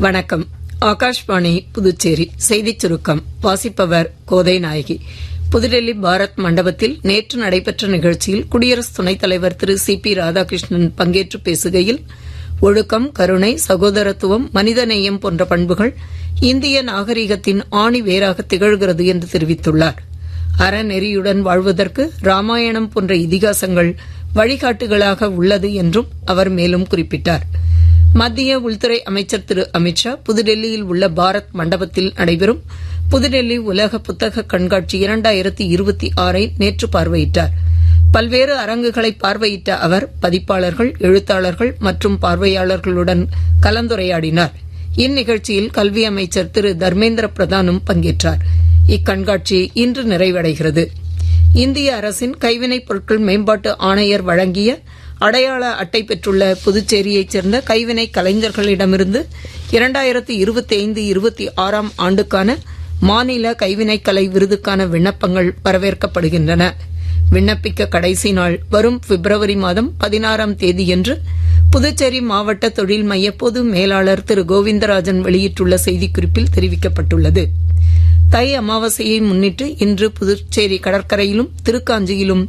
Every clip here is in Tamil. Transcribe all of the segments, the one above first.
வணக்கம். ஆகாஷ்வாணி புதுச்சேரி செய்திச் சுருக்கம் வாசிப்பவர் கோதை நாயகி. புதுடெல்லி பாரத் மண்டபத்தில் நேற்று நடைபெற்ற நிகழ்ச்சியில் குடியரசு துணைத் தலைவர் திரு சி.பி. ராதாகிருஷ்ணன் பங்கேற்று பேசுகையில், ஒழுக்கம், கருணை, சகோதரத்துவம், மனிதநேயம் போன்ற பண்புகள் இந்திய நாகரிகத்தின் ஆணி வேராக திகழ்கிறது என்று தெரிவித்துள்ளார். அறநெறியுடன் வாழ்வதற்கு ராமாயணம் போன்ற இதிகாசங்கள் வழிகாட்டுகளாக உள்ளது என்றும் அவர் மேலும் குறிப்பிட்டார். மத்திய உள்துறை அமைச்சர் திரு அமித்ஷா புதுடெல்லியில் உள்ள பாரத் மண்டபத்தில் நடைபெறும் புதுடெல்லி உலக புத்தக கண்காட்சி 2026 நேற்று பார்வையிட்டார். பல்வேறு அரங்குகளை பார்வையிட்ட அவர் பதிப்பாளர்கள், எழுத்தாளர்கள் மற்றும் பார்வையாளர்களுடன் கலந்துரையாடினார். இந்நிகழ்ச்சியில் கல்வி அமைச்சர் திரு தர்மேந்திர பிரதானும் பங்கேற்றார். இக்கண்காட்சி இன்று நிறைவடைகிறது. இந்திய அரசின் கைவினைப் பொருட்கள் மேம்பாட்டு ஆணையர் வழங்கிய அடையாள அட்டை பெற்றுள்ள புதுச்சேரியைச் சேர்ந்த கைவினை கலைஞர்களிடமிருந்து 2025-26 ஆண்டுக்கான மாநில கைவினைக்கலை விருதுக்கான விண்ணப்பங்கள் வரவேற்கப்படுகின்றன. விண்ணப்பிக்க கடைசி நாள் வரும் பிப்ரவரி மாதம் 16 தேதியன்று புதுச்சேரி மாவட்ட தொழில் மைய பொது மேலாளர் திரு கோவிந்தராஜன் வெளியிட்டுள்ள செய்திக்குறிப்பில் தெரிவிக்கப்பட்டுள்ளது. தை அமாவாசையை முன்னிட்டு இன்று புதுச்சேரி கடற்கரையிலும் திருக்காஞ்சியிலும்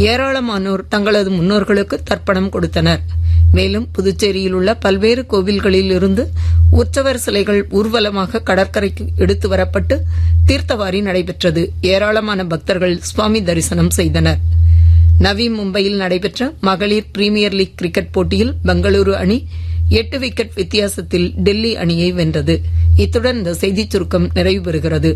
ஏராளமானோர் தங்களது முன்னோர்களுக்கு தர்ப்பணம் கொடுத்தனர். மேலும் புதுச்சேரியில் உள்ள பல்வேறு கோவில்களில் இருந்து உற்சவர் சிலைகள் ஊர்வலமாக கடற்கரைக்கு எடுத்து வரப்பட்டு தீர்த்தவாரி நடைபெற்றது. ஏராளமான பக்தர்கள் சுவாமி தரிசனம் செய்தனர். நவி மும்பையில் நடைபெற்ற மகளிர் பிரீமியர் லீக் கிரிக்கெட் போட்டியில் பெங்களூரு அணி 8 விக்கெட் வித்தியாசத்தில் டெல்லி அணியை வென்றது. இத்துடன் இந்த செய்திச் சுருக்கம் நிறைவு பெறுகிறது.